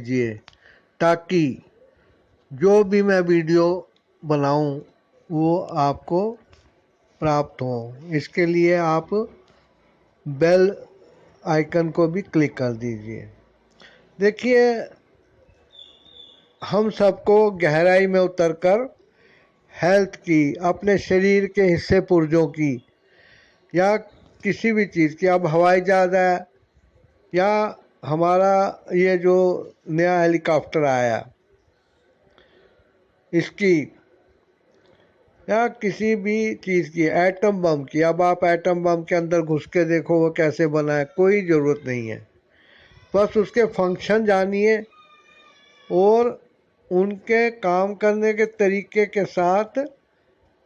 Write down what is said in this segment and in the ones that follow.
दीजिए ताकि जो भी मैं वीडियो बनाऊं वो आपको प्राप्त हो। इसके लिए आप बेल आइकन को भी क्लिक कर दीजिए। देखिए, हम सबको गहराई में उतरकर हेल्थ की, अपने शरीर के हिस्से पुर्जों की या किसी भी चीज़ की, अब हवाई जहाज़ है या हमारा ये जो नया हेलीकॉप्टर आया इसकी, या किसी भी चीज़ की, एटम बम की, अब आप एटम बम के अंदर घुस के देखो वो कैसे बना है, कोई ज़रूरत नहीं है। बस उसके फंक्शन जानिए और उनके काम करने के तरीके के साथ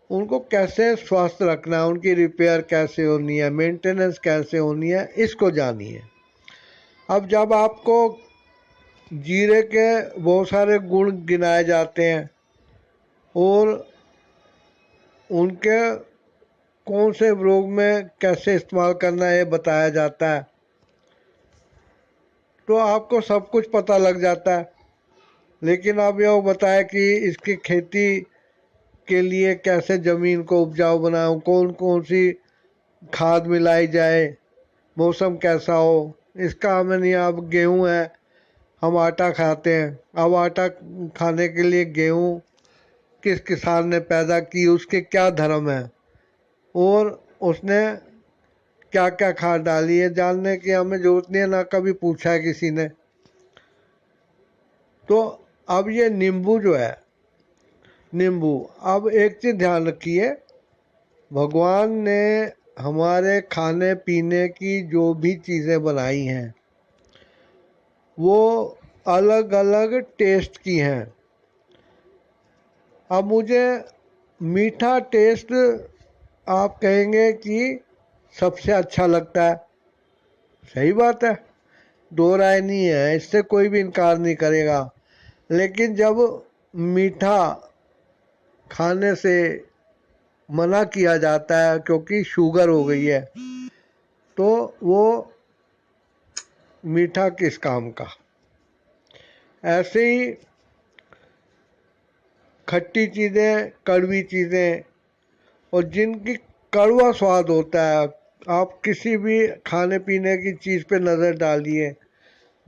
उनको कैसे स्वस्थ रखना है, उनकी रिपेयर कैसे होनी है, मेंटेनेंस कैसे होनी है, इसको जानिए। अब जब आपको जीरे के बहुत सारे गुण गिनाए जाते हैं और उनके कौन से रोग में कैसे इस्तेमाल करना है ये बताया जाता है, तो आपको सब कुछ पता लग जाता है। लेकिन अब यह बताया कि इसकी खेती के लिए कैसे ज़मीन को उपजाऊ बनाओ, कौन कौन सी खाद मिलाई जाए, मौसम कैसा हो, इसका हमें नहीं। अब गेहूँ है, हम आटा खाते हैं, अब आटा खाने के लिए गेहूँ किस किसान ने पैदा की, उसके क्या धर्म है और उसने क्या क्या खाद डाली है, जानने की हमें ज़रूरत नहीं है, ना कभी पूछा है किसी ने। तो अब ये नींबू जो है, नींबू, अब एक चीज़ ध्यान रखिए, भगवान ने हमारे खाने पीने की जो भी चीज़ें बनाई हैं वो अलग अलग टेस्ट की हैं। अब मुझे मीठा टेस्ट आप कहेंगे कि सबसे अच्छा लगता है, सही बात है, दो राय नहीं है, इससे कोई भी इनकार नहीं करेगा। लेकिन जब मीठा खाने से मना किया जाता है क्योंकि शुगर हो गई है, तो वो मीठा किस काम का। ऐसे ही खट्टी चीज़ें, कड़वी चीज़ें, और जिनकी कड़वा स्वाद होता है, आप किसी भी खाने पीने की चीज़ पे नज़र डालिए,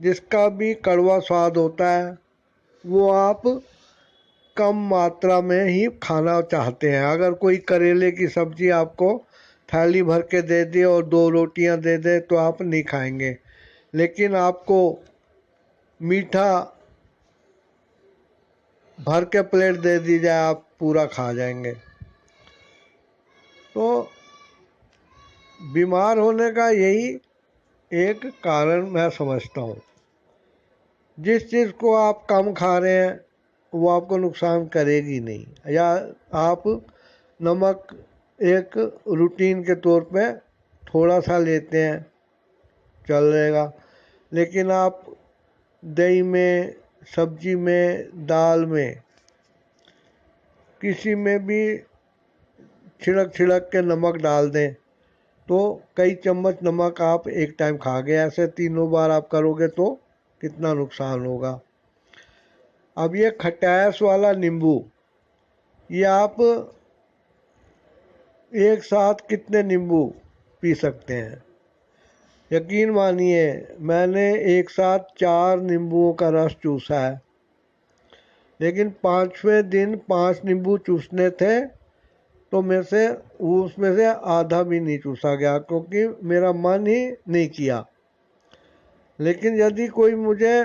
जिसका भी कड़वा स्वाद होता है वो आप कम मात्रा में ही खाना चाहते हैं। अगर कोई करेले की सब्ज़ी आपको थाली भर के दे दे और 2 रोटियां दे दे तो आप नहीं खाएंगे, लेकिन आपको मीठा भर के प्लेट दे दी जाए आप पूरा खा जाएंगे। तो बीमार होने का यही एक कारण मैं समझता हूँ। जिस चीज़ को आप कम खा रहे हैं वो आपको नुकसान करेगी नहीं, या आप नमक एक रूटीन के तौर पे थोड़ा सा लेते हैं चल रहेगा, लेकिन आप दही में, सब्जी में, दाल में, किसी में भी छिड़क छिड़क के नमक डाल दें तो कई चम्मच नमक आप एक टाइम खा गए, ऐसे 3 बार आप करोगे तो कितना नुकसान होगा। अब ये खटास वाला नींबू, ये आप एक साथ कितने नींबू पी सकते हैं, यकीन मानिए मैंने एक साथ 4 नींबुओं का रस चूसा है, लेकिन 5वें दिन 5 नींबू चूसने थे तो मेरे से उसमें से आधा भी नहीं चूसा गया क्योंकि मेरा मन ही नहीं किया। लेकिन यदि कोई मुझे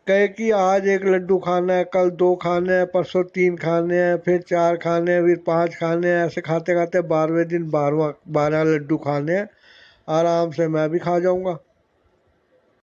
कहे कि आज 1 लड्डू खाना है, कल 2 खाने हैं, परसों 3 खाने हैं, फिर 4 खाने हैं, फिर 5 खाने हैं, ऐसे खाते खाते 12वें दिन 12 लड्डू खाने हैं, आराम से मैं भी खा जाऊंगा।